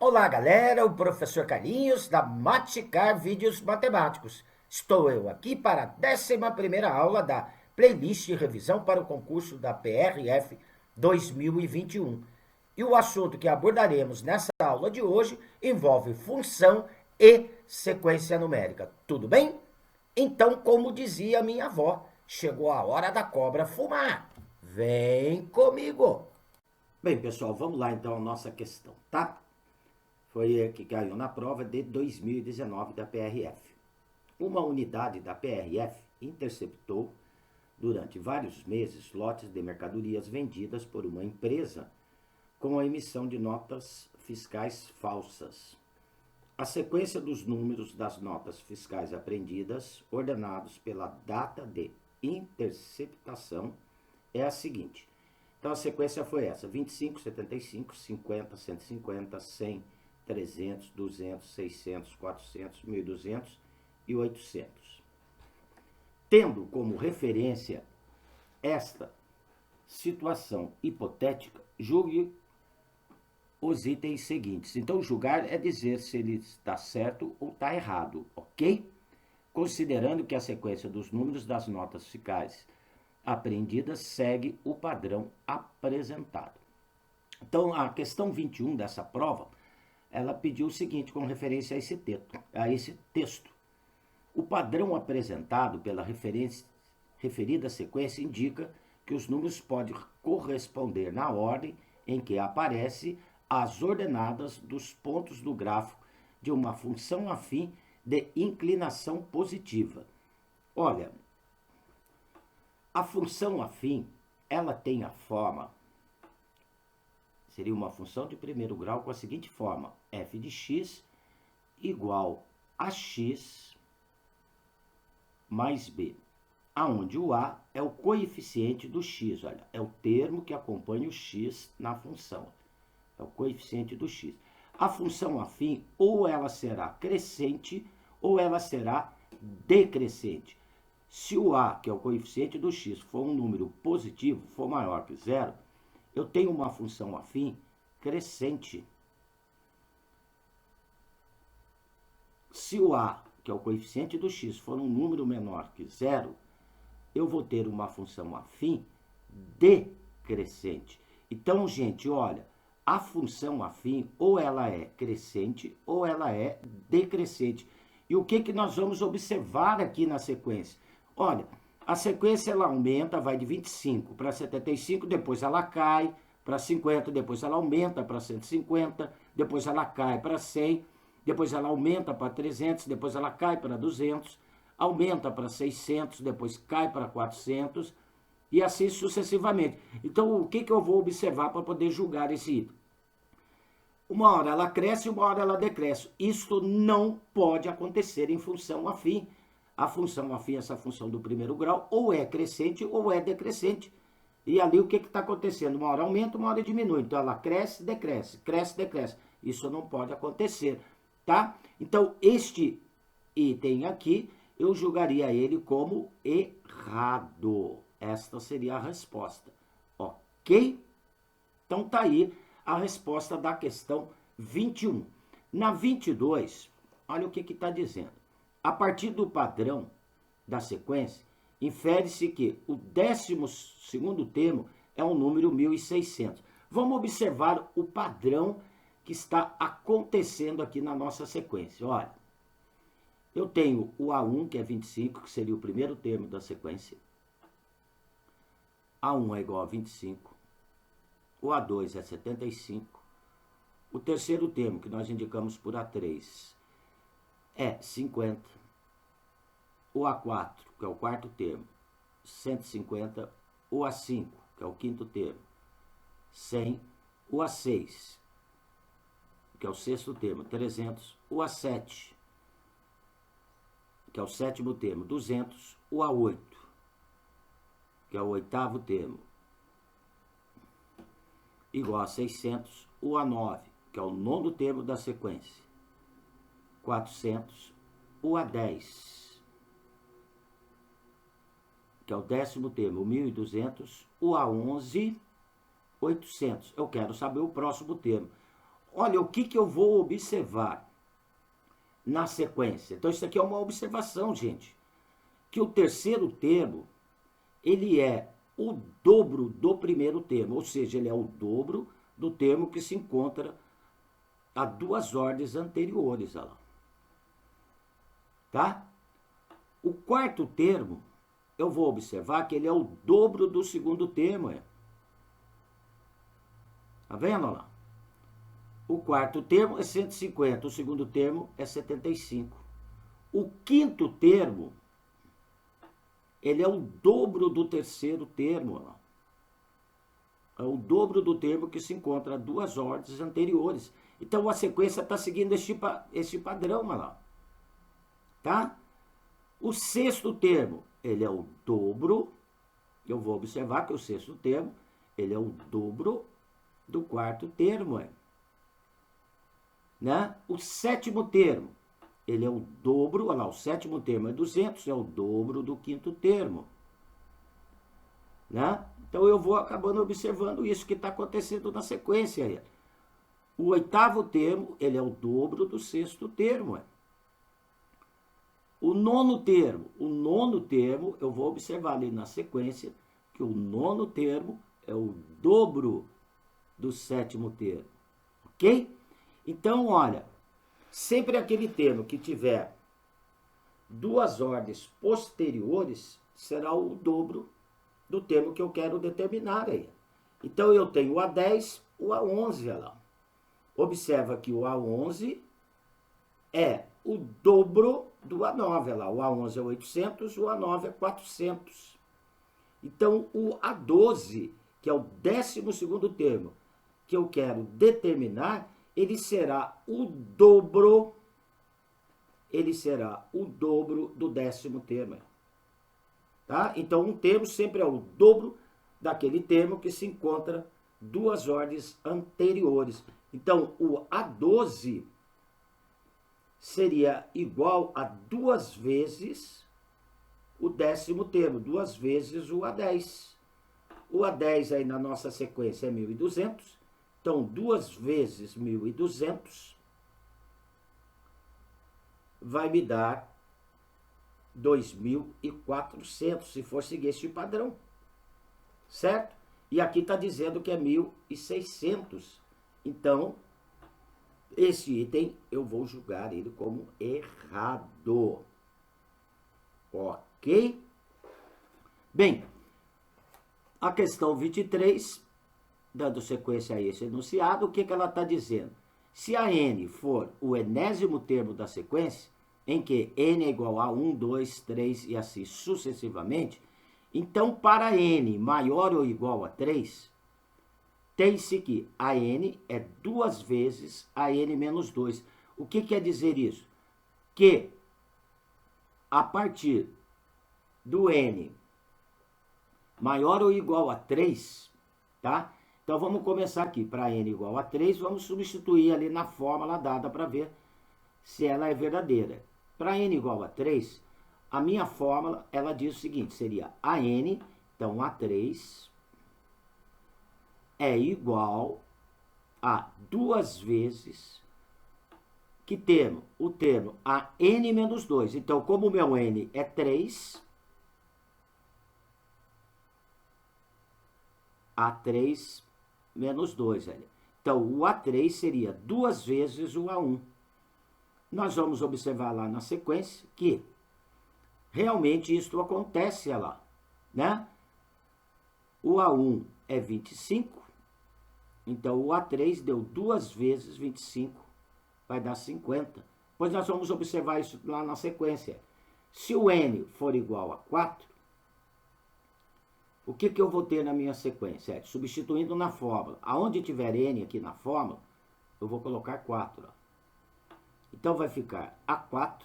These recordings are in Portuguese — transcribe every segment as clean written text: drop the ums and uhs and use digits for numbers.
Olá, galera, o professor Carlinhos da Maticar Vídeos Matemáticos. Estou eu aqui para a 11ª aula da playlist de revisão para o concurso da PRF 2021. E o assunto que abordaremos nessa aula de hoje envolve função e sequência numérica. Tudo bem? Então, como dizia minha avó, chegou a hora da cobra fumar. Vem comigo! Bem, pessoal, vamos lá então a nossa questão, tá? Foi a que caiu na prova de 2019 da PRF. Uma unidade da PRF interceptou, durante vários meses, lotes de mercadorias vendidas por uma empresa com a emissão de notas fiscais falsas. A sequência dos números das notas fiscais apreendidas, ordenados pela data de interceptação, é a seguinte. Então a sequência foi essa: 25, 75, 50, 150, 100, 300, 200, 600, 400, 1.200 e 800. Tendo como referência esta situação hipotética, julgue os itens seguintes. Então, julgar é dizer se ele está certo ou está errado, ok? Considerando que a sequência dos números das notas fiscais apreendidas segue o padrão apresentado. Então, a questão 21 dessa prova, ela pediu o seguinte com referência a esse texto. O padrão apresentado pela referida sequência indica que os números podem corresponder na ordem em que aparece as ordenadas dos pontos do gráfico de uma função afim de inclinação positiva. Olha, a função afim, ela tem a forma, seria uma função de primeiro grau com a seguinte forma: f de x igual a x mais b, aonde o a é o coeficiente do x, olha, é o termo que acompanha o x na função, é o coeficiente do x. A função afim, ou ela será crescente, ou ela será decrescente. Se o a, que é o coeficiente do x, for um número positivo, for maior que zero, eu tenho uma função afim crescente. Se o a, que é o coeficiente do x, for um número menor que zero, eu vou ter uma função afim decrescente. Então, gente, olha, a função afim ou ela é crescente ou ela é decrescente. E o que nós vamos observar aqui na sequência? Olha, a sequência ela aumenta, vai de 25 para 75, depois ela cai para 50, depois ela aumenta para 150, depois ela cai para 100, depois ela aumenta para 300, depois ela cai para 200, aumenta para 600, depois cai para 400 e assim sucessivamente. Então, o que eu vou observar para poder julgar esse item? Uma hora ela cresce, uma hora ela decresce. Isso não pode acontecer em função afim. A função afim, essa função do primeiro grau, ou é crescente ou é decrescente. E ali o que está acontecendo? Uma hora aumenta, uma hora diminui. Então ela cresce, decresce, cresce, decresce. Isso não pode acontecer, tá? Então este item aqui, eu julgaria ele como errado. Esta seria a resposta, ok? Então tá aí a resposta da questão 21. Na 22, olha o que está dizendo. A partir do padrão da sequência, infere-se que o 12º termo é o número 1600. Vamos observar o padrão que está acontecendo aqui na nossa sequência. Olha, eu tenho o A1, que é 25, que seria o primeiro termo da sequência. A1 é igual a 25. O A2 é 75. O terceiro termo, que nós indicamos por A3, é 50. O A4, que é o quarto termo, 150. O A5, que é o quinto termo, 100. O A6, que é o sexto termo, 300. O A7, que é o sétimo termo, 200. O A8, que é o oitavo termo, igual a 600. O A9, que é o nono termo da sequência, 400. O A10, que é o 10º termo, 1.200. O A11, 800. Eu quero saber o próximo termo. olha, o que eu vou observar na sequência? Então, isso aqui é uma observação, gente. Que o terceiro termo, ele é o dobro do primeiro termo, ou seja, ele é o dobro do termo que se encontra a duas ordens anteriores. Olha lá. Tá? O quarto termo, eu vou observar que ele é o dobro do segundo termo. Tá vendo? Olha lá. O quarto termo é 150, o segundo termo é 75. O quinto termo, ele é o dobro do terceiro termo. Olha lá. É o dobro do termo que se encontra a duas ordens anteriores. Então a sequência está seguindo este padrão. Olha lá. Tá? O sexto termo, ele é o dobro. Eu vou observar que o sexto termo, ele é o dobro do quarto termo. Né? O sétimo termo, ele é o dobro, olha lá, o sétimo termo é 200, é o dobro do quinto termo. Né? Então eu vou acabando observando isso que está acontecendo na sequência aí. O oitavo termo, ele é o dobro do sexto termo. O nono termo, eu vou observar ali na sequência que o nono termo é o dobro do sétimo termo. Ok? Então, olha, sempre aquele termo que tiver duas ordens posteriores será o dobro do termo que eu quero determinar aí. Então, eu tenho o A10, o A11, olha lá. Observa que o A11 é o dobro do A9, olha lá. O A11 é 800, o A9 é 400. Então, o A12, que é o 12º termo que eu quero determinar, ele será o dobro do 10º termo. Tá? Então, um termo sempre é o dobro daquele termo que se encontra duas ordens anteriores. Então, o A12 seria igual a duas vezes o 10º termo, duas vezes o A10. O A10 aí na nossa sequência é 1.200. Então, 2 vezes 1.200 vai me dar 2.400, se for seguir este padrão. Certo? E aqui está dizendo que é 1.600. Então, esse item eu vou julgar ele como errado. Ok? Bem, a questão 23, dando sequência a esse enunciado, o que ela está dizendo? Se a n for o enésimo termo da sequência, em que n é igual a 1, 2, 3 e assim sucessivamente, então para n maior ou igual a 3, tem-se que a n é duas vezes a n menos 2. O que quer dizer isso? Que a partir do n maior ou igual a 3, tá? Então vamos começar aqui. Para n igual a 3, vamos substituir ali na fórmula dada para ver se ela é verdadeira. Para n igual a 3, a minha fórmula, ela diz o seguinte, seria a n, então A3 é igual a duas vezes, que termo? O termo a n menos 2. Então, como o meu n é 3, A3 menos 2. Olha. Então, o A3 seria duas vezes o A1. Nós vamos observar lá na sequência que realmente isto acontece, olha lá, né? O A1 é 25, então o A3 deu duas vezes 25, vai dar 50. Pois nós vamos observar isso lá na sequência. Se o n for igual a 4, o que eu vou ter na minha sequência? Substituindo na fórmula. Aonde tiver n aqui na fórmula, eu vou colocar 4. Ó. Então vai ficar A4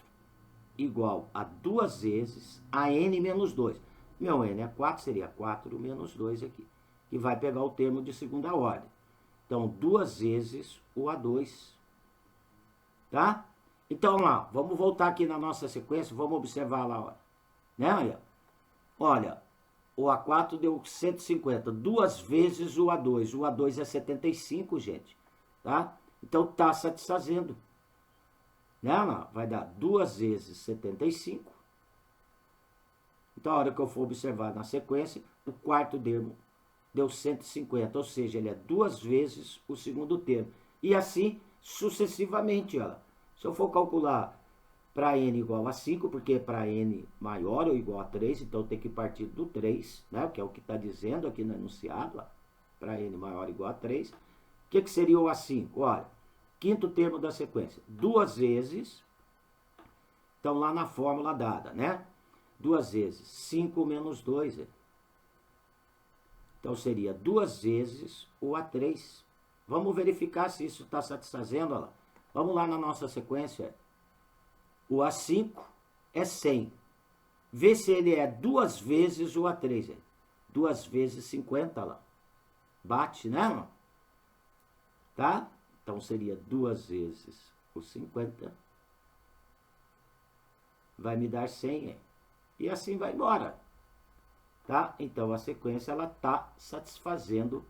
igual a duas vezes a n menos 2. Meu n é 4, seria 4 menos 2 aqui. Que vai pegar o termo de segunda ordem. Então, duas vezes o A2. Tá? Então, lá, vamos voltar aqui na nossa sequência, vamos observar lá, olha. Né? Olha, o A4 deu 150, duas vezes o A2. O A2 é 75, gente. Tá? Então, está satisfazendo. Né? Vai dar 2 vezes 75. Então, a hora que eu for observar na sequência, o quarto termo deu 150, ou seja, ele é 2 vezes o segundo termo. E assim, sucessivamente. Ó. Se eu for calcular para n igual a 5, porque para n maior ou igual a 3, então tem que partir do 3, né? Que é o que está dizendo aqui no enunciado, para n maior ou igual a 3. O que seria o A5? Olha, quinto termo da sequência, 2 vezes, então lá na fórmula dada, né? 2 vezes 5 menos 2. Então seria 2 vezes o A3. Vamos verificar se isso está satisfazendo. Olha lá. Vamos lá na nossa sequência. O A5 é 100. Vê se ele é 2 vezes o A3. 2 vezes 50 lá. Bate, né? Tá? Então seria 2 vezes o 50. Vai me dar 100. E assim vai embora. Tá? Então a sequência ela está satisfazendo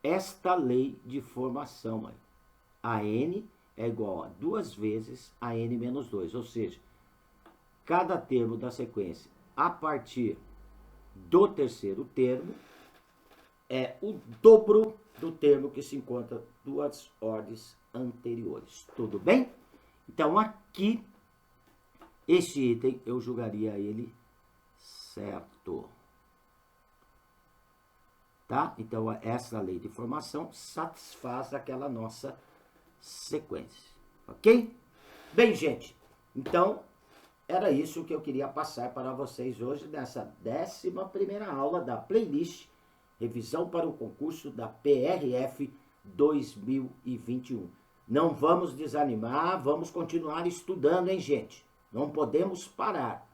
esta lei de formação. A n é igual a 2 vezes a n menos 2. Ou seja, cada termo da sequência a partir do terceiro termo é o dobro do termo que se encontra 2 ordens anteriores. Tudo bem? Então aqui, este item eu julgaria ele certo. Tá? Então essa lei de formação satisfaz aquela nossa sequência. Ok? Bem, gente, então era isso que eu queria passar para vocês hoje nessa 11ª aula da playlist Revisão para o concurso da PRF 2021. Não vamos desanimar, vamos continuar estudando, hein, gente? Não podemos parar.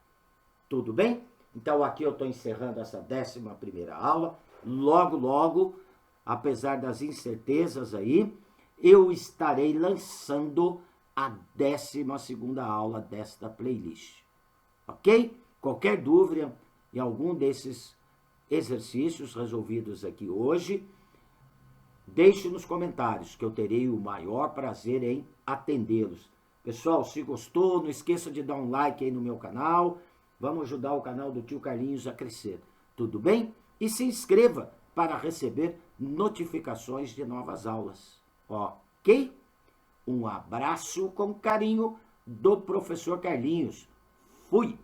Tudo bem? Então aqui eu estou encerrando essa 11ª aula. Logo, logo, apesar das incertezas aí, eu estarei lançando a 12ª aula desta playlist. Ok? Qualquer dúvida em algum desses exercícios resolvidos aqui hoje, deixe nos comentários, que eu terei o maior prazer em atendê-los. Pessoal, se gostou, não esqueça de dar um like aí no meu canal. Vamos ajudar o canal do Tio Carlinhos a crescer. Tudo bem? E se inscreva para receber notificações de novas aulas. Ok? Um abraço com carinho do professor Carlinhos. Fui!